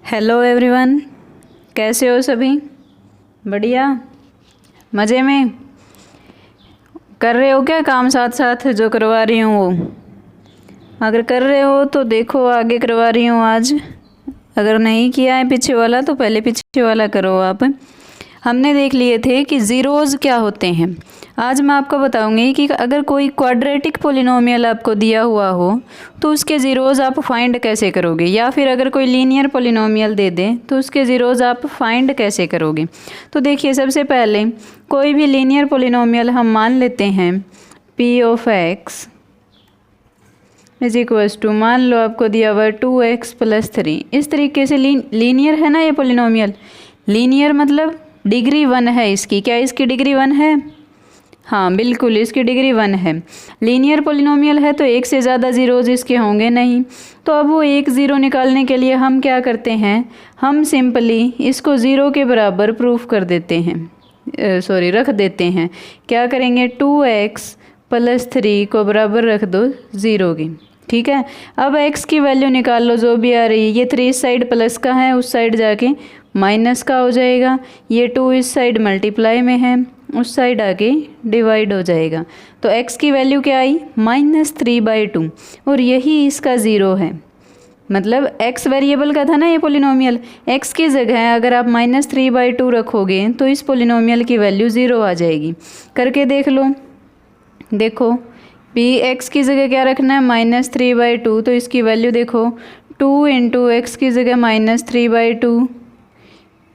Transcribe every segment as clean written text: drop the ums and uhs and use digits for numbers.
Hello everyone, कैसे हो सभी? बढ़िया, मज़े में? कर रहे हो क्या काम साथ साथ जो करवा रही हूँ वो? अगर कर रहे हो तो देखो आगे करवा रही हूँ आज। अगर नहीं किया है पीछे वाला तो पहले पीछे वाला करो आप। हमने देख लिए थे कि ज़ीरोज़ क्या होते हैं। आज मैं आपको बताऊंगी कि अगर कोई क्वाड्रेटिक पोलिनोमियल आपको दिया हुआ हो तो उसके ज़ीरोज़ आप फाइंड कैसे करोगे, या फिर अगर कोई लीनियर पोलिनोमियल दे दे तो उसके ज़ीरोज़ आप फाइंड कैसे करोगे। तो देखिए, सबसे पहले कोई भी लीनियर पोलिनोमियल हम मान लेते हैं p of x is equals to, मान लो आपको दिया हुआ 2x प्लस 3। इस तरीके से लीनियर है ना ये पोलिनोमियल। लीनियर मतलब डिग्री 1 है इसकी। क्या इसकी डिग्री 1 है? हाँ बिल्कुल, इसकी डिग्री 1 है। लीनियर पोलिनोमियल है तो एक से ज़्यादा ज़ीरोज़ इसके होंगे नहीं। तो अब वो एक ज़ीरो निकालने के लिए हम क्या करते हैं, हम सिंपली इसको ज़ीरो के बराबर प्रूफ कर देते हैं, रख देते हैं। क्या करेंगे, 2x प्लस 3 को बराबर रख दो ज़ीरो की। ठीक है, अब x की वैल्यू निकाल लो जो भी आ रही है। ये 3 इस साइड प्लस का है, उस साइड जाके माइनस का हो जाएगा। ये 2 इस साइड मल्टीप्लाई में है, उस साइड आके डिवाइड हो जाएगा। तो x की वैल्यू क्या आई, -3/2, और यही इसका ज़ीरो है। मतलब x वेरिएबल का था ना ये पोलिनोमियल, x की जगह अगर आप -3/2 रखोगे तो इस पोलिनोमियल की वैल्यू ज़ीरो आ जाएगी। करके देख लो। देखो p x की जगह क्या रखना है, -3/2, तो इसकी वैल्यू देखो 2 इंटू एक्स की जगह -3/2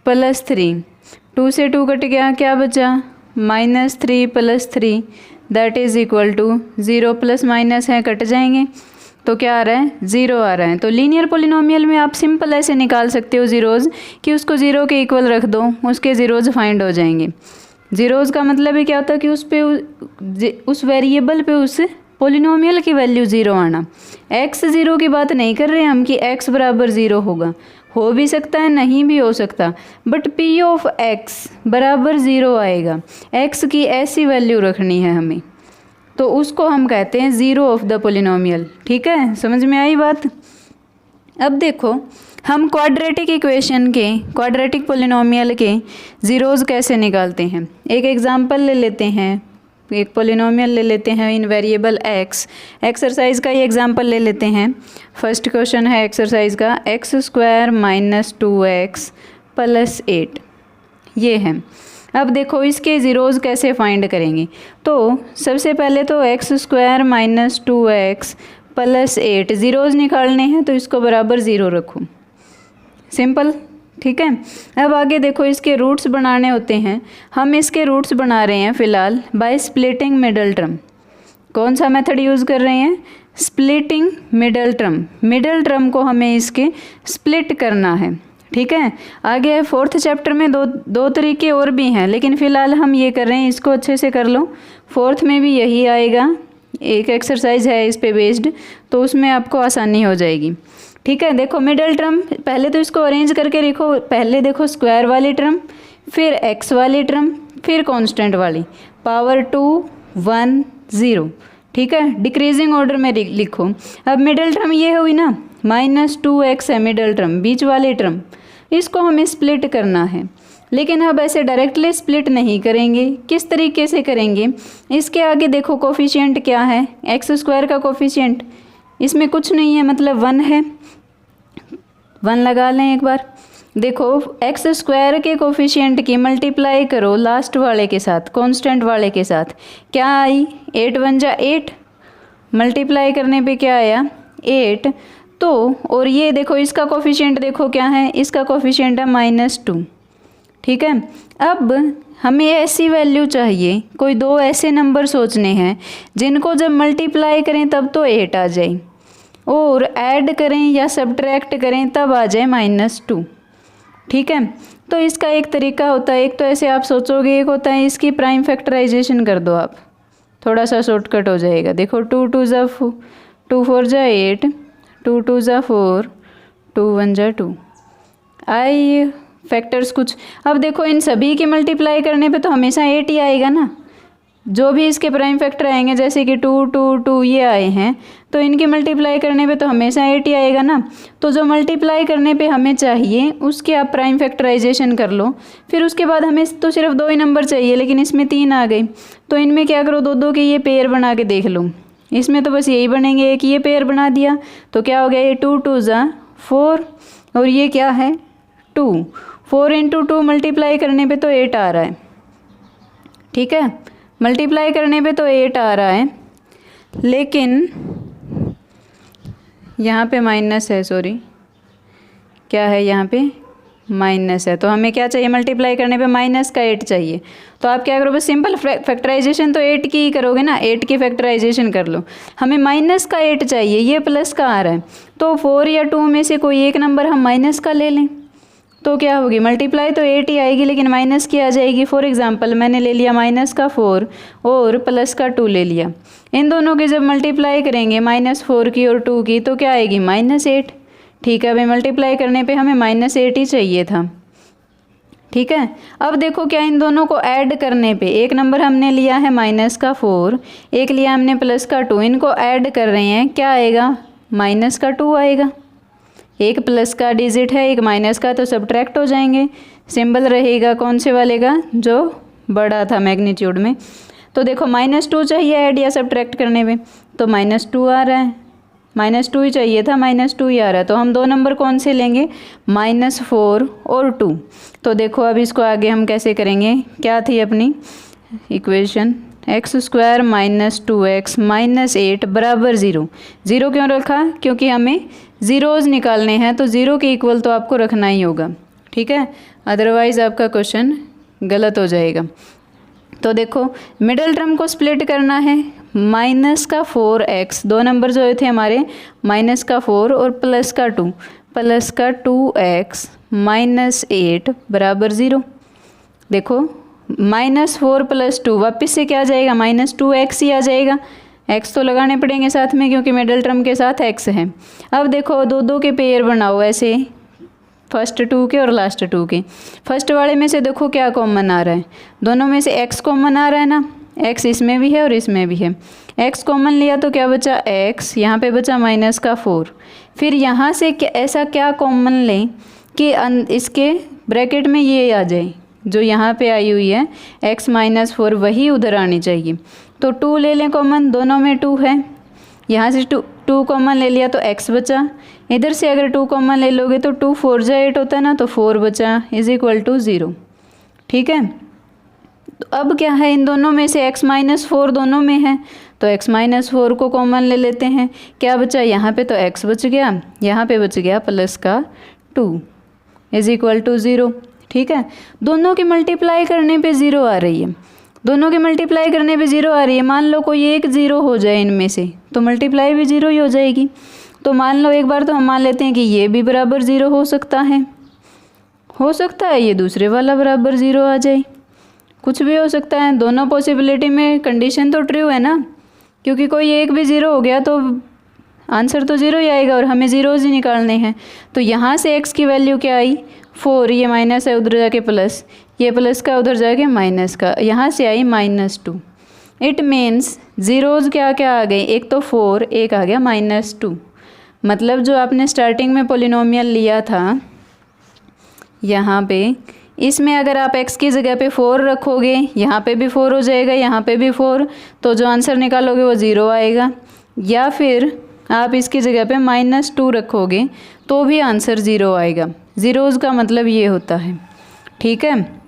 प्लस 3, 2 से 2 कट गया, क्या बचा, -3 plus 3 that is equal to 0। Plus minus है कट जाएंगे तो क्या आ रहा है, ज़ीरो आ रहा है। तो लीनियर पोलिनोमियल में आप सिंपल ऐसे निकाल सकते हो ज़ीरोज़ कि उसको ज़ीरो के इक्वल रख दो, उसके ज़ीरोज़ फाइंड हो जाएंगे। ज़ीरोज़ का मतलब ही क्या होता है कि उस वेरिएबल पे उस पोलिनोमियल की वैल्यू ज़ीरो आना। x ज़ीरो की बात नहीं कर रहे हम कि x बराबर ज़ीरो होगा, हो भी सकता है नहीं भी हो सकता, बट p ऑफ x बराबर ज़ीरो आएगा। x की ऐसी वैल्यू रखनी है हमें, तो उसको हम कहते हैं ज़ीरो ऑफ द पोलिनोमियल। ठीक है, समझ में आई बात? अब देखो हम क्वाड्रेटिक इक्वेशन के, क्वाड्रेटिक पोलिनोमियल के ज़ीरोज़ कैसे निकालते हैं। एक एग्जांपल ले लेते हैं, एक पोलिनोमियल ले लेते हैं इन वेरिएबल x। एक्सरसाइज का ये एग्जांपल ले लेते हैं। फर्स्ट क्वेश्चन है एक्सरसाइज का, x² - 2x प्लस 8, ये है। अब देखो इसके ज़ीरोज़ कैसे फाइंड करेंगे। तो सबसे पहले तो x² - 2x प्लस 8 ज़ीरोज़ निकालने हैं, तो इसको बराबर ज़ीरो रखो, सिंपल। ठीक है, अब आगे देखो इसके रूट्स बनाने होते हैं। हम इसके रूट्स बना रहे हैं फ़िलहाल बाय स्प्लिटिंग मिडल टर्म। कौन सा मेथड यूज़ कर रहे हैं, splitting middle term. Middle term को हमें इसके स्प्लिट करना है। ठीक है, आगे फोर्थ चैप्टर में दो तरीके और भी हैं, लेकिन फ़िलहाल हम ये कर रहे हैं, इसको अच्छे से कर लो। फोर्थ में भी यही आएगा, एक एक्सरसाइज है इस पे बेस्ड, तो उसमें आपको आसानी हो जाएगी। ठीक है, देखो मिडल टर्म, पहले तो इसको अरेंज करके लिखो। पहले देखो स्क्वायर वाली टर्म, फिर एक्स वाली टर्म, फिर कांस्टेंट वाली, पावर 2 1 0। ठीक है, डिक्रीजिंग ऑर्डर में लिखो। अब मिडल टर्म ये हुई ना, -2x है मिडल टर्म, बीच वाली टर्म, इसको हमें स्प्लिट करना है। लेकिन अब ऐसे डायरेक्टली स्प्लिट नहीं करेंगे, किस तरीके से करेंगे, इसके आगे देखो कोफिशिएंट क्या है, x² का कोफिशिएंट, इसमें कुछ नहीं है मतलब 1 है, 1 लगा लें एक बार। देखो x² के कोफिशिएंट की मल्टीप्लाई करो लास्ट वाले के साथ, कांस्टेंट वाले के साथ, क्या आई, 8 1 जा 8, मल्टीप्लाई करने पे क्या आया, 8। तो और ये देखो इसका कोफिशिएंट देखो क्या है, इसका कोफिशिएंट है -2। ठीक है, अब हमें ऐसी वैल्यू चाहिए, कोई दो ऐसे नंबर सोचने हैं जिनको जब मल्टीप्लाई करें तब तो 8 आ जाए, और ऐड करें या सब्ट्रैक्ट करें तब आ जाए -2। ठीक है, तो इसका एक तरीका होता है, एक तो ऐसे आप सोचोगे, एक होता है इसकी प्राइम फैक्टराइजेशन कर दो आप, थोड़ा सा शॉर्टकट हो जाएगा। देखो 2 2 जा 2 4 जा 8, 2 2 जा 4, 2 1 जा 2, आई फैक्टर्स कुछ। अब देखो इन सभी की मल्टीप्लाई करने पे तो हमेशा 8 ही आएगा ना, जो भी इसके प्राइम फैक्टर आएंगे, जैसे कि 2 2 2 ये आए हैं, तो इनके मल्टीप्लाई करने पे तो हमेशा 8 ही आएगा ना। तो जो मल्टीप्लाई करने पे हमें चाहिए उसके आप प्राइम फैक्टराइजेशन कर लो। फिर उसके बाद हमें तो सिर्फ 2 ही नंबर चाहिए, लेकिन इसमें 3 आ गए, तो इनमें क्या करो, 2 2 के ये पेयर बना के देख लो। इसमें तो बस यही बनेंगे, एक ये पेयर बना दिया तो क्या हो गया, ये 2 2 ज़ा 4 और ये क्या है 2। 4 × 2 मल्टीप्लाई करने पे तो 8 आ रहा है, ठीक है, मल्टीप्लाई करने पे तो 8 आ रहा है, लेकिन यहाँ पे माइनस है, सॉरी क्या है यहाँ पे माइनस है, तो हमें क्या चाहिए, मल्टीप्लाई करने पे माइनस का 8 चाहिए। तो आप क्या करो, बस सिंपल फैक्टराइजेशन तो 8 की ही करोगे ना, 8 की फैक्टराइजेशन कर लो। हमें माइनस का 8 चाहिए, ये प्लस का आ रहा है, तो 4 या 2 में से कोई एक नंबर हम माइनस का ले लें, तो क्या होगी, मल्टीप्लाई तो 8 ही आएगी लेकिन माइनस की आ जाएगी। फॉर एग्जांपल मैंने ले लिया माइनस का 4 और प्लस का 2 ले लिया, इन दोनों की जब मल्टीप्लाई करेंगे -4 की और 2 की, तो क्या आएगी -8। ठीक है, अभी मल्टीप्लाई करने पे हमें -8 ही चाहिए था, ठीक है। अब देखो क्या, इन दोनों को ऐड करने पे, एक नंबर हमने लिया है -4, एक लिया हमने +2, इनको ऐड कर रहे हैं, क्या आएगा, -2 आएगा। एक प्लस का डिजिट है, एक माइनस का, तो सब्ट्रैक्ट हो जाएंगे। सिंबल रहेगा कौन से वाले का, जो बड़ा था मैग्नीट्यूड में। तो देखो -2 चाहिए ऐड या सब्ट्रैक्ट करने में, तो -2 आ रहा है, -2 ही चाहिए था, -2 ही आ रहा है। तो हम 2 नंबर कौन से लेंगे, -4 और 2। तो देखो अब इसको आगे हम कैसे करेंगे, क्या थी अपनी इक्वेशन, x² - 2x - 8 = 0। 0 क्यों रखा, क्योंकि हमें ज़ीरोज़ निकालने हैं, तो 0 के इक्वल तो आपको रखना ही होगा, ठीक है, अदरवाइज़ आपका क्वेश्चन गलत हो जाएगा। तो देखो मिडल टर्म को स्प्लिट करना है, -4x, 2 नंबर जो थे हमारे, -4 और +2, +2x - 8 = 0। देखो -4 + 2 वापस से क्या आ जाएगा, -2x ही आ जाएगा। x तो लगाने पड़ेंगे साथ में, क्योंकि मिडल टर्म के साथ x है। अब देखो 2 2 के पेयर बनाओ ऐसे, फर्स्ट 2 के और लास्ट 2 के। फर्स्ट वाले में से देखो क्या कॉमन आ रहा है, दोनों में से x कॉमन आ रहा है ना, x इसमें भी है और इसमें भी है। x कॉमन लिया तो क्या बचा, x, यहाँ पे बचा -4। फिर यहाँ से ऐसा क्या कॉमन लें कि इसके ब्रैकेट में ये आ जाए, जो यहाँ पे आई हुई है x - 4, वही उधर आनी चाहिए। तो 2 ले लें कॉमन, दोनों में 2 है, यहाँ से 2 कॉमन ले लिया तो x बचा। इधर से अगर 2 कॉमन ले लोगे तो 2 4 जा 8 होता है ना, तो 4 बचा = 0, ठीक है। तो अब क्या है, इन दोनों में से x - 4 दोनों में है, तो x - 4 को कॉमन ले लेते हैं। क्या बचा, यहाँ पे तो x बच गया, यहाँ पे बच गया +2 = 0, ठीक है। दोनों की मल्टीप्लाई करने पे 0 आ रही है, दोनों के मल्टीप्लाई करने पे 0 आ रही है। मान लो कोई एक 0 हो जाए इनमें से, तो मल्टीप्लाई भी 0 ही हो जाएगी। तो मान लो एक बार तो हम मान लेते हैं कि ये भी बराबर 0 हो सकता है, ये दूसरे वाला बराबर 0 आ जाए, कुछ भी हो सकता है। दोनों पॉसिबिलिटी में कंडीशन तो ट्रू है ना, क्योंकि कोई एक भी 0 हो गया तो आंसर तो 0 ही आएगा और हमें ज़ीरोज़ ही निकालने हैं। तो यहाँ से x की वैल्यू क्या आई, 4, ये माइनस है उधर जाके प्लस, ये प्लस का उधर जाके माइनस का, यहाँ से आई -2। इट मीन्स ज़ीरोज़ क्या क्या आ गई, एक तो 4, एक आ गया -2। मतलब जो आपने स्टार्टिंग में पोलिनोमियल लिया था यहाँ पे, इसमें अगर आप x की जगह पे 4 रखोगे, यहाँ पे भी 4 हो जाएगा, यहाँ पे भी 4, तो जो आंसर निकालोगे वो 0 आएगा। या फिर आप इसकी जगह पे -2 रखोगे तो भी आंसर 0 आएगा। ज़ीरोज़ का मतलब ये होता है, ठीक है।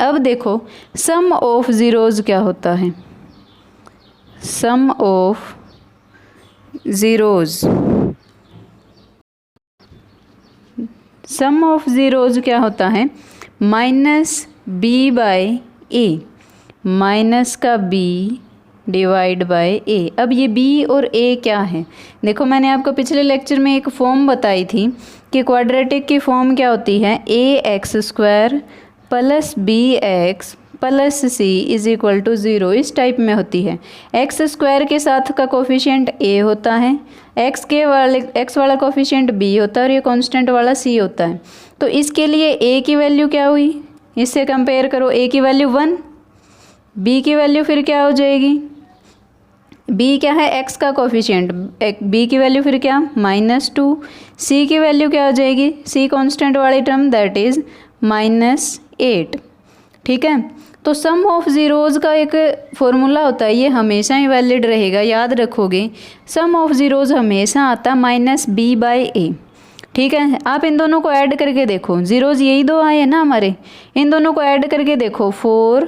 अब देखो सम ऑफ ज़ीरोज़ क्या होता है, sum of zeros, sum of zeros क्या होता है, -b/a, माइनस का b डिवाइड बाय a। अब ये b और a क्या है, देखो मैंने आपको पिछले लेक्चर में एक फॉर्म बताई थी कि क्वाड्रेटिक की फॉर्म क्या होती है, ax² + bx + c = 0, इस टाइप में होती है। x² के साथ का कोफिशिएंट a होता है, x वाला कोफिशिएंट b होता है और ये कांस्टेंट वाला c होता है। तो इसके लिए a की वैल्यू क्या हुई, इससे कंपेयर करो, a की वैल्यू 1, बी की वैल्यू फिर क्या हो जाएगी, बी क्या है एक्स का कोफिशिएंट, बी की वैल्यू फिर क्या -2, सी की वैल्यू क्या हो जाएगी, सी कांस्टेंट वाली टर्म दैट इज़ -8। ठीक है, तो सम ऑफ ज़ीरोज़ का एक फॉर्मूला होता है, ये हमेशा ही वैलिड रहेगा, याद रखोगे। सम ऑफ ज़ीरोज़ हमेशा आता -b/a। ठीक है, आप इन दोनों को ऐड करके देखो, ज़ीरोज़ यही दो आए हैं ना हमारे, इन दोनों को ऐड करके देखो, 4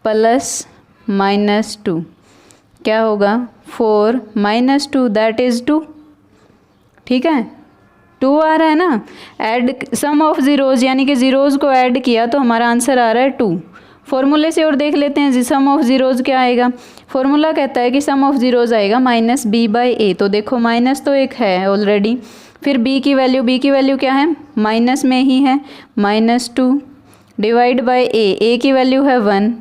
+ -2 क्या होगा, 4 - 2 दैट इज़ 2। ठीक है, 2 आ रहा है ना, ऐड सम ऑफ ज़ीरोज़ यानी कि ज़ीरोज़ को ऐड किया तो हमारा आंसर आ रहा है 2। फॉर्मूले से और देख लेते हैं, सम ऑफ ज़ीरोज़ क्या आएगा, फॉर्मूला कहता है कि सम ऑफ ज़ीरोज़ आएगा -b/a। तो देखो माइनस तो एक है ऑलरेडी, फिर b की वैल्यू क्या है, माइनस में ही है, -2 डिवाइड बाय a की वैल्यू है 1,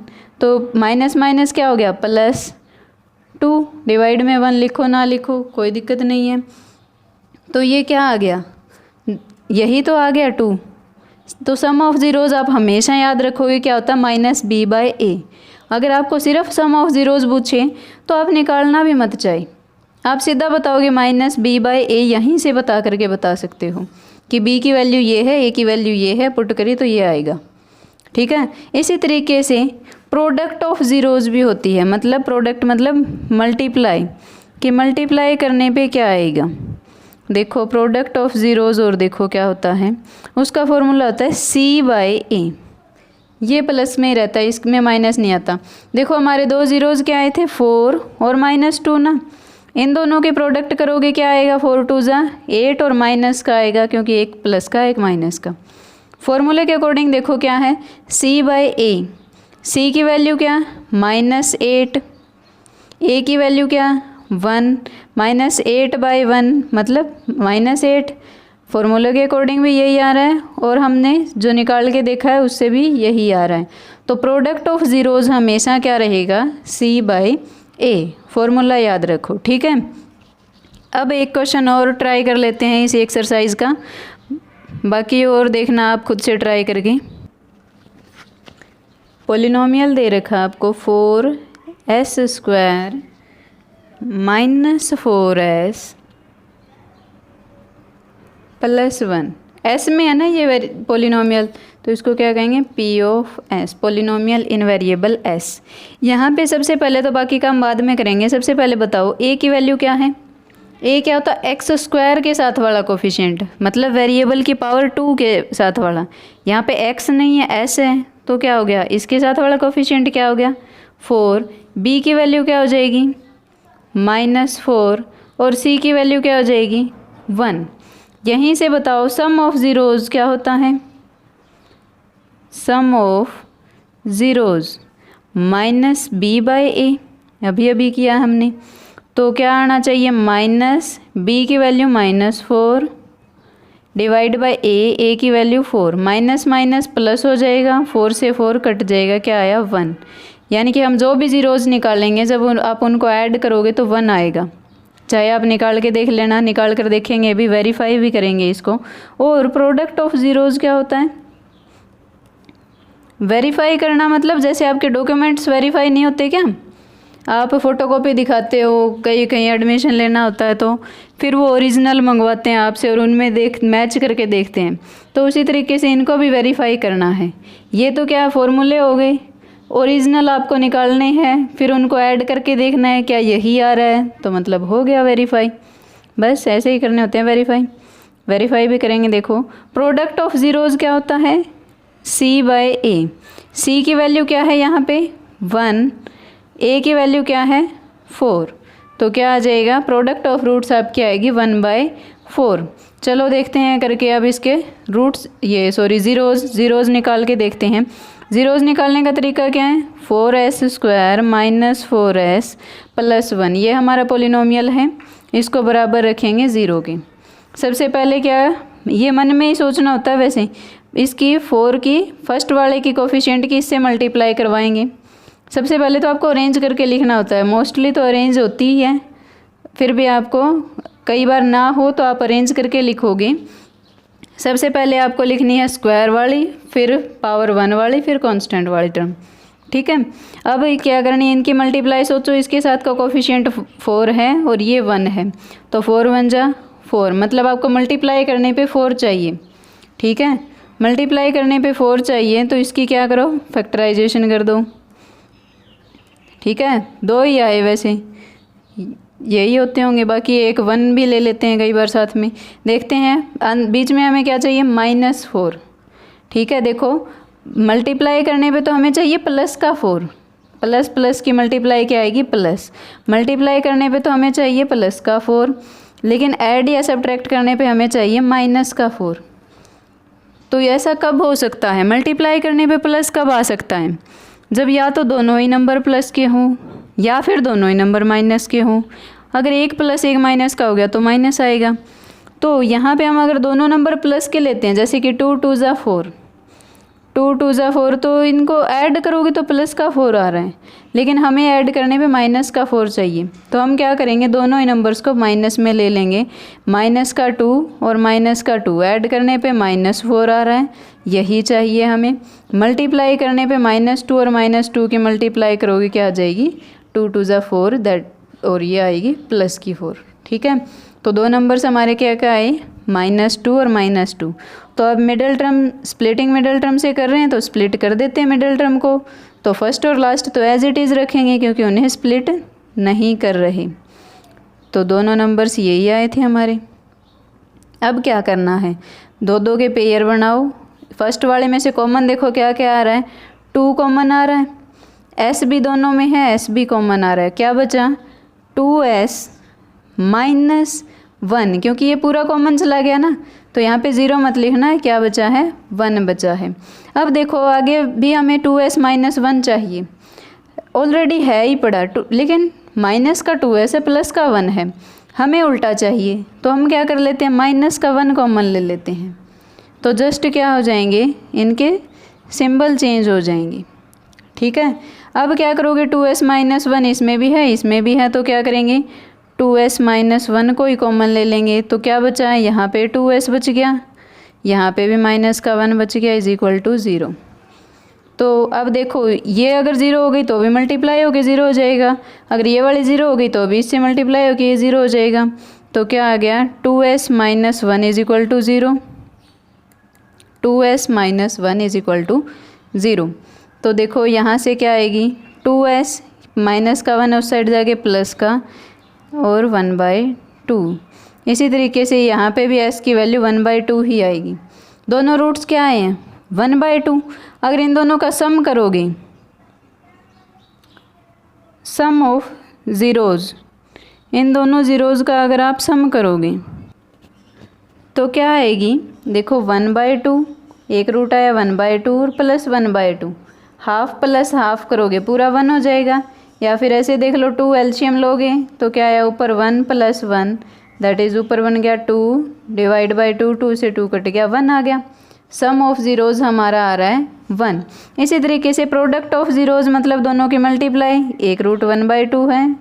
तो माइनस माइनस क्या हो गया +2, डिवाइड में 1 लिखो ना लिखो कोई दिक्कत नहीं है। तो ये क्या आ गया, यही तो आ गया 2। तो सम ऑफ ज़ीरोज़ आप हमेशा याद रखोगे क्या होता है -b/a। अगर आपको सिर्फ सम ऑफ ज़ीरोज़ पूछे तो आप निकालना भी मत चाहिए, आप सीधा बताओगे -b/a, यहीं से बता करके बता सकते हो कि b की वैल्यू ये है, a की वैल्यू ये है, पुट करी तो ये आएगा। ठीक है, इसी तरीके से प्रोडक्ट ऑफ ज़ीरोज़ भी होती है, मतलब प्रोडक्ट मतलब मल्टीप्लाई, कि मल्टीप्लाई करने पे क्या आएगा, देखो प्रोडक्ट ऑफ ज़ीरोज़ और देखो क्या होता है, उसका फॉर्मूला होता है c/a। ये प्लस में ही रहता है, इसमें माइनस नहीं आता। देखो हमारे दो ज़ीरोज़ क्या आए थे, 4 और -2 ना, इन दोनों के प्रोडक्ट करोगे क्या आएगा, 4 2 ज़ा 8 और माइनस का आएगा, क्योंकि एक प्लस का एक माइनस का। फॉर्मूले के अकॉर्डिंग देखो क्या है, c/a, c की वैल्यू क्या -8, a की वैल्यू क्या 1, -8/1 मतलब -8। फॉर्मूले के अकॉर्डिंग भी यही आ रहा है और हमने जो निकाल के देखा है उससे भी यही आ रहा है। तो प्रोडक्ट ऑफ ज़ीरोज़ हमेशा क्या रहेगा, c/a, फॉर्मूला याद रखो। ठीक है, अब एक क्वेश्चन और ट्राई कर लेते हैं इस एक्सरसाइज का, बाकी और देखना आप खुद से ट्राई करके। पॉलिनोमियल दे रखा आपको 4s² - 4s + 1, s में है ना ये पॉलिनोमियल, तो इसको क्या कहेंगे, p(s), पॉलिनोमियल इनवेरिएबल s। यहाँ पे सबसे पहले तो बाकी काम बाद में करेंगे, सबसे पहले बताओ a की वैल्यू क्या है, a क्या होता है x² के साथ वाला कोफिशिएंट, मतलब वेरिएबल की पावर 2 के साथ वाला। यहाँ पे x नहीं है s है, तो क्या हो गया, इसके साथ वाला कोफिशिएंट क्या हो गया 4। b की वैल्यू क्या हो जाएगी -4 और c की वैल्यू क्या हो जाएगी 1। यहीं से बताओ सम ऑफ ज़ीरोज़ क्या होता है, सम ऑफ ज़ीरोज़ -b/a, अभी किया हमने, तो क्या आना चाहिए -b की वैल्यू -4 डिवाइड बाय a की वैल्यू 4, माइनस माइनस प्लस हो जाएगा, 4 से 4 कट जाएगा, क्या आया 1। यानी कि हम जो भी ज़ीरोज़ निकालेंगे जब आप उनको ऐड करोगे तो 1 आएगा, चाहे आप निकाल के देख लेना, निकाल कर देखेंगे भी, वेरीफाई भी करेंगे इसको। और प्रोडक्ट ऑफ ज़ीरोज़ क्या होता है, वेरीफाई करना मतलब जैसे आपके डॉक्यूमेंट्स वेरीफाई नहीं होते क्या, आप फ़ोटोकॉपी दिखाते हो, कहीं एडमिशन लेना होता है तो फिर वो ओरिजिनल मंगवाते हैं आपसे और उनमें मैच करके देखते हैं, तो उसी तरीके से इनको भी वेरीफाई करना है। ये तो क्या फॉर्मूले हो गए, ओरिजिनल आपको निकालने हैं, फिर उनको ऐड करके देखना है क्या यही आ रहा है, तो मतलब हो गया वेरीफाई। बस ऐसे ही करने होते हैं वेरीफाई भी करेंगे। देखो प्रोडक्ट ऑफ ज़ीरोज़ क्या होता है c/a, c की वैल्यू क्या है यहाँ पे 1, a की वैल्यू क्या है 4, तो क्या आ जाएगा प्रोडक्ट ऑफ रूट्स आपकी आएगी 1/4। चलो देखते हैं करके अब इसके रूट्स, ज़ीरोज़ निकाल के देखते हैं। ज़ीरोज़ निकालने का तरीका क्या है, 4s² - 4s + 1, ये हमारा पोलिनोमियल है, इसको बराबर रखेंगे 0 के। सबसे पहले क्या, ये मन में ही सोचना होता है, वैसे इसकी 4 की फर्स्ट वाले की कोफिशिएंट की इससे मल्टीप्लाई करवाएंगे। सबसे पहले तो आपको अरेंज करके लिखना होता है, मोस्टली तो अरेंज होती ही है, फिर भी आपको कई बार ना हो तो आप अरेंज करके लिखोगे। सबसे पहले आपको लिखनी है स्क्वायर वाली, फिर पावर 1 वाली, फिर कांस्टेंट वाली टर्म। ठीक है। अब क्या करनी है, इनकी मल्टीप्लाई सोचो, इसके साथ का कोफिशिएंट 4 है और ये 1 है, तो 4 1 जा 4, मतलब आपको मल्टीप्लाई करने पे 4 चाहिए। ठीक है, मल्टीप्लाई करने पे 4 चाहिए, तो इसकी क्या करो, फैक्टराइजेशन कर दो। ठीक है, 2 ही आए वैसे, यही होते होंगे, बाकी एक 1 भी ले लेते हैं कई बार साथ में। देखते हैं बीच में हमें क्या चाहिए, -4। ठीक है, देखो मल्टीप्लाई करने पे तो हमें चाहिए प्लस का 4, प्लस प्लस की मल्टीप्लाई क्या आएगी, प्लस। मल्टीप्लाई करने पे तो हमें चाहिए प्लस का 4, लेकिन ऐड या सब्ट्रैक्ट करने पे हमें चाहिए माइनस का 4। तो ऐसा कब हो सकता है, मल्टीप्लाई करने पे प्लस कब आ सकता है, जब या तो दोनों ही नंबर प्लस के हों या फिर दोनों ही नंबर माइनस के हों। अगर एक प्लस एक माइनस का हो गया तो माइनस आएगा। तो यहाँ पे हम अगर दोनों नंबर प्लस के लेते हैं, जैसे कि 2 2 ज़ा 4, 2 2 ज़ा 4, तो इनको ऐड करोगे तो प्लस का 4 आ रहा है, लेकिन हमें ऐड करने पे माइनस का 4 चाहिए। तो हम क्या करेंगे, दोनों ही नंबर्स को माइनस में ले लेंगे, माइनस का 2 और माइनस का 2, ऐड करने पे -4 आ रहा है, यही चाहिए हमें। मल्टीप्लाई करने पे -2 और -2 की मल्टीप्लाई करोगे क्या आ जाएगी, 2 2 ज़ा 4 दैट, और ये आएगी प्लस की 4। ठीक है, तो 2 नंबर्स हमारे क्या क्या आए, -2 और -2। तो अब middle term, splitting middle term से कर रहे हैं तो स्प्लिट कर देते हैं मिडल टर्म को। तो फर्स्ट और लास्ट तो एज इट इज़ रखेंगे क्योंकि उन्हें स्प्लिट नहीं कर रहे। तो दोनों नंबर्स यही आए थे हमारे। अब क्या करना है, 2 2 के पेयर बनाओ। फर्स्ट वाले में से कॉमन देखो क्या क्या आ रहा है, 2 कॉमन आ रहा है, एस भी दोनों में है, एस भी कॉमन आ रहा है, क्या बचा 2s -1, क्योंकि ये पूरा कॉमन चला गया ना, तो यहाँ पे 0 मत लिखना है, क्या बचा है 1 बचा है। अब देखो आगे भी हमें 2s -1 चाहिए, ऑलरेडी है ही पड़ा लेकिन माइनस का 2s है, प्लस का 1 है, हमें उल्टा चाहिए। तो हम क्या कर लेते हैं, माइनस का 1 कॉमन ले लेते हैं, तो जस्ट क्या हो जाएंगे, इनके सिंबल चेंज हो जाएंगे। ठीक है, अब क्या करोगे, 2s -1 इसमें भी है इसमें भी है, तो क्या करेंगे 2s -1 को ही कॉमन ले लेंगे, तो क्या बचा है, यहाँ पे 2s बच गया, यहाँ पे भी माइनस का 1 बच गया, = 0। तो अब देखो ये अगर 0 हो गई तो भी मल्टीप्लाई होकर 0 हो जाएगा, अगर ये वाली 0 हो गई तो भी इससे मल्टीप्लाई होकर ये 0 हो जाएगा। तो क्या आ गया, 2s -1 = 0, 2s -1 = 0। तो देखो यहाँ से क्या आएगी, 2s माइनस का 1 उस साइड जाके प्लस का और 1/2। इसी तरीके से यहाँ पे भी s की वैल्यू 1/2 ही आएगी। दोनों रूट्स क्या आए हैं, 1/2। अगर इन दोनों का सम करोगे, सम ऑफ ज़ीरोज़, इन दोनों ज़ीरोज़ का अगर आप सम करोगे तो क्या आएगी, देखो 1/2, एक रूट आया 1/2 और प्लस 1/2, हाफ प्लस हाफ करोगे पूरा 1 हो जाएगा। या फिर ऐसे देख लो, 2 एलसीएम लोगे तो क्या आया, ऊपर 1 + 1 दैट इज़ ऊपर 1 गया 2 / 2, 2 से 2 कट गया 1 आ गया। सम ऑफ ज़ीरोज़ हमारा आ रहा है 1। इसी तरीके से प्रोडक्ट ऑफ ज़ीरोज़ मतलब दोनों की मल्टीप्लाई, एक रूट 1/2 है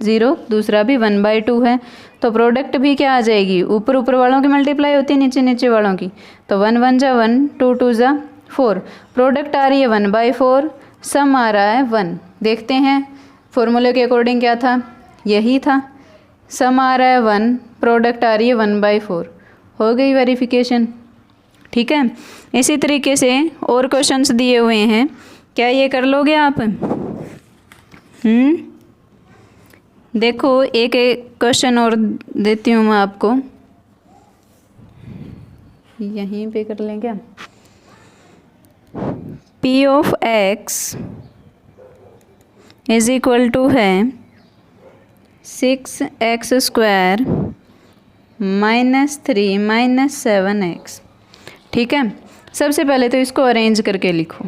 0, दूसरा भी 1/2 है, तो प्रोडक्ट भी क्या आ जाएगी, ऊपर ऊपर वालों की मल्टीप्लाई होती है नीचे नीचे वालों की, तो 1 1 = 1, 2 2 = 4, प्रोडक्ट आ रही है 1/4, सम आ रहा है 1। देखते हैं फॉर्मूले के अकॉर्डिंग क्या था, यही था, सम आ रहा है 1, प्रोडक्ट आ रही है 1/4, हो गई वेरिफिकेशन। ठीक है, इसी तरीके से और क्वेश्चंस दिए हुए हैं, क्या ये कर लोगे आप? देखो एक क्वेश्चन और देती हूँ मैं आपको, यहीं पे कर लें क्या, P of x = है 6x² - 3 - 7x। ठीक है, सबसे पहले तो इसको अरेंज करके लिखो,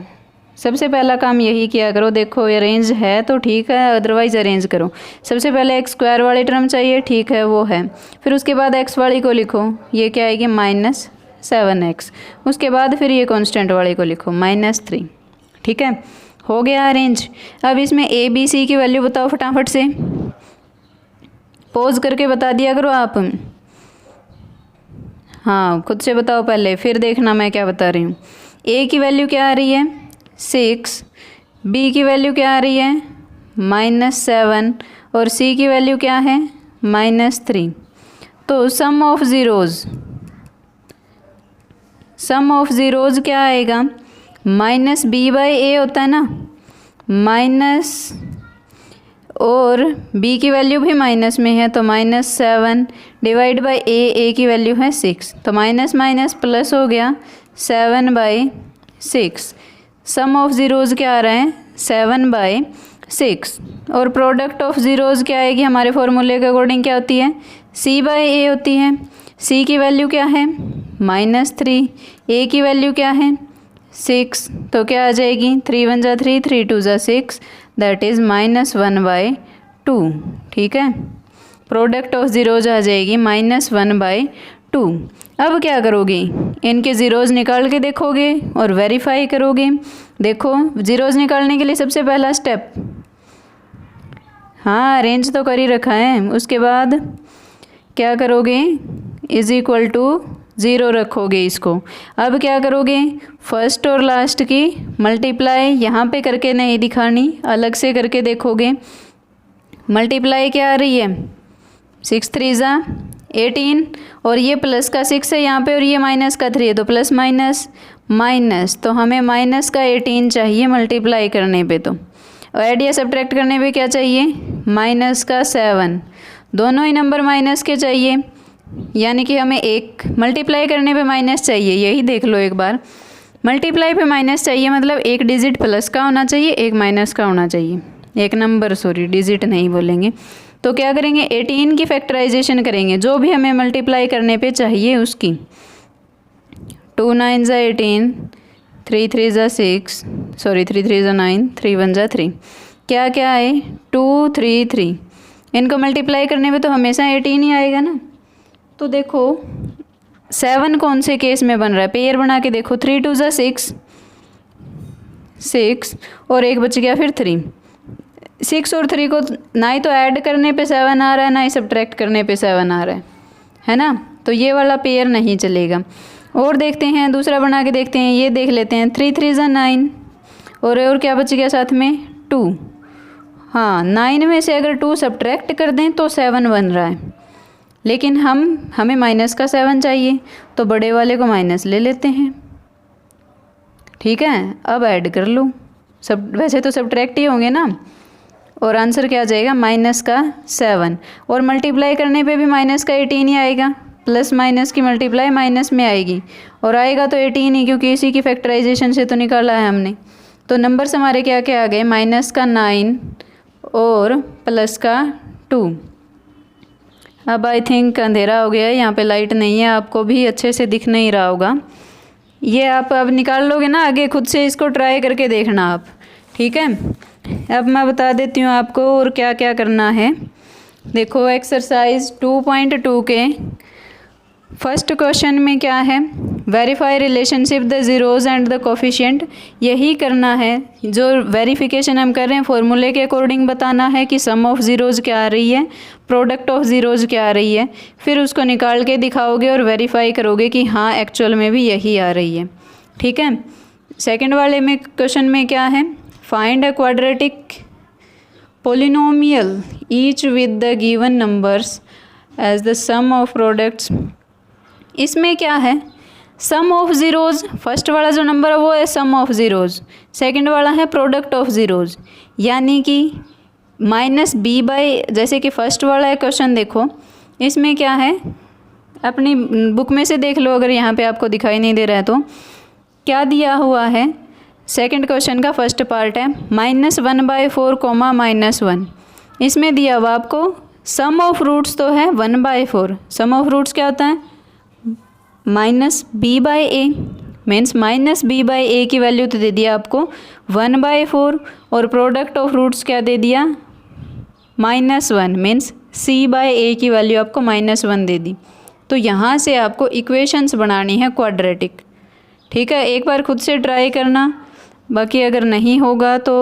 सबसे पहला काम यही किया करो। देखो अरेंज है तो ठीक है, अदरवाइज़ अरेंज करो। सबसे पहले x² वाली टर्म चाहिए, ठीक है वो है, फिर उसके बाद x वाली को लिखो, ये क्या आएगी -7x, उसके बाद फिर ये कांस्टेंट वाले को लिखो -3। ठीक है, हो गया अरेंज। अब इसमें a b c की वैल्यू बताओ फटाफट से, पॉज करके बता दिया करो आप, हाँ खुद से बताओ पहले, फिर देखना मैं क्या बता रही हूँ। a की वैल्यू क्या आ रही है 6, बी की वैल्यू क्या आ रही है -7 और सी की वैल्यू क्या है -3। तो सम ऑफ ज़ीरोज़ क्या आएगा -b/a होता है ना, माइनस और b की वैल्यू भी माइनस में है तो -7 डिवाइड बाई a की वैल्यू है 6, तो माइनस माइनस प्लस हो गया 7/6। सम ऑफ ज़ीरोज़ क्या आ रहा है 7/6। और प्रोडक्ट ऑफ ज़ीरोज़ क्या आएगी हमारे फॉर्मूले के अकॉर्डिंग क्या होती है c/a होती है। c की वैल्यू क्या है -3, a की वैल्यू क्या है 6, तो क्या आ जाएगी 3 1 जा 3, 3 2 जा 6, दैट इज़ -1/2। ठीक है, प्रोडक्ट ऑफ ज़ीरोज़ आ जाएगी -1/2। अब क्या करोगे इनके ज़ीरोज़ निकाल के देखोगे और वेरीफाई करोगे। देखो ज़ीरोज़ निकालने के लिए सबसे पहला स्टेप, हाँ अरेंज तो कर ही रखा है, उसके बाद क्या करोगे =0 रखोगे इसको। अब क्या करोगे फर्स्ट और लास्ट की मल्टीप्लाई यहाँ पे करके नहीं दिखानी, अलग से करके देखोगे। मल्टीप्लाई क्या आ रही है 6 3 जा 18 और ये प्लस का 6 है यहाँ पे और ये माइनस का 3 है तो प्लस माइनस माइनस, तो हमें माइनस का 18 चाहिए मल्टीप्लाई करने पे। तो ऐड या सब्ट्रैक्ट करने पे क्या चाहिए माइनस का 7, दोनों ही नंबर माइनस के चाहिए, यानी कि हमें एक मल्टीप्लाई करने पे माइनस चाहिए। यही देख लो एक बार, मल्टीप्लाई पे माइनस चाहिए मतलब एक डिजिट प्लस का होना चाहिए एक माइनस का होना चाहिए, एक नंबर सॉरी डिजिट नहीं बोलेंगे। तो क्या करेंगे 18 की फैक्टराइजेशन करेंगे जो भी हमें मल्टीप्लाई करने पे चाहिए उसकी। 2 9 जा 18, 3 3 जा 6 सॉरी 3 3 जा 9, 3 1 जा 3, क्या क्या है 2 3 3, इनको मल्टीप्लाई करने पे तो हमेशा 18 ही आएगा ना। तो देखो 7 कौन से केस में बन रहा है, पेयर बना के देखो 3 2 जा 6 6 और एक बच गया फिर 3, 6 और 3 को ना ही तो ऐड करने पे 7 आ रहा है ना ही सब्ट्रैक्ट करने पे 7 आ रहा है ना, तो ये वाला पेयर नहीं चलेगा। और देखते हैं दूसरा बना के देखते हैं, ये देख लेते हैं 3 3 जा 9 और क्या बच गया साथ में 2, हाँ 9 में से अगर 2 सब्ट्रैक्ट कर दें तो 7 बन रहा है, लेकिन हमें माइनस का 7 चाहिए तो बड़े वाले को माइनस ले लेते हैं। ठीक है, अब ऐड कर लो, सब वैसे तो सब्ट्रैक्ट ही होंगे ना, और आंसर क्या आ जाएगा माइनस का 7। और मल्टीप्लाई करने पे भी माइनस का 18 ही आएगा, प्लस माइनस की मल्टीप्लाई माइनस में आएगी और आएगा तो 18 ही, क्योंकि इसी की फैक्टराइजेशन से तो निकाला है हमने। तो नंबर्स हमारे क्या क्या आ गए माइनस का 9 और प्लस का 2। अब आई थिंक अंधेरा हो गया है, यहाँ पे लाइट नहीं है, आपको भी अच्छे से दिख नहीं रहा होगा। ये आप अब निकाल लोगे ना आगे, खुद से इसको ट्राई करके देखना आप। ठीक है, अब मैं बता देती हूँ आपको और क्या क्या करना है। देखो एक्सरसाइज 2.2 के फर्स्ट क्वेश्चन में क्या है, verify relationship the zeros and the coefficient. यही करना है जो वेरिफिकेशन हम कर रहे हैं, फॉर्मूले के अकॉर्डिंग बताना है कि सम ऑफ ज़ीरोज़ क्या आ रही है, प्रोडक्ट ऑफ ज़ीरोज़ क्या आ रही है, फिर उसको निकाल के दिखाओगे और वेरीफाई करोगे कि हाँ एक्चुअल में भी यही आ रही है। ठीक है, सेकंड वाले में क्वेश्चन में क्या है, find a quadratic polynomial each with the given numbers as the sum of products. इसमें क्या है सम ऑफ ज़ीरोज़, फर्स्ट वाला जो नंबर है वो है सम ऑफ ज़ीरोज़, सेकंड वाला है प्रोडक्ट ऑफ ज़ीरोज़, यानी कि -b/, जैसे कि फर्स्ट वाला है क्वेश्चन देखो, इसमें क्या है अपनी बुक में से देख लो, अगर यहाँ पे आपको दिखाई नहीं दे रहा है तो क्या दिया हुआ है। सेकंड क्वेश्चन का फर्स्ट पार्ट है -1/4 -1, इसमें दिया हुआ आपको सम ऑफ रूट्स तो है 1/4, सम ऑफ रूट्स क्या होता है -b/a, मीन्स -b/a की वैल्यू तो दे दिया आपको 1/4 और प्रोडक्ट ऑफ रूट्स क्या दे दिया -1, मीन्स c/a की वैल्यू आपको -1 दे दी। तो यहाँ से आपको इक्वेशंस बनानी है क्वाड्रेटिक। ठीक है, एक बार खुद से ट्राई करना, बाकी अगर नहीं होगा तो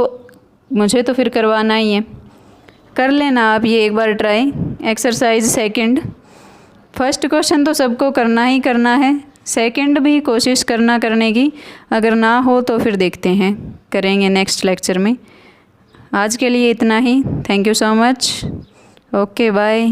मुझे तो फिर करवाना ही है, कर लेना आप ये एक बार try. Exercise second, first question तो सबको करना ही करना है, सेकंड भी कोशिश करना करने की, अगर ना हो तो फिर देखते हैं, करेंगे नेक्स्ट लेक्चर में। आज के लिए इतना ही। Thank you so much. Okay bye.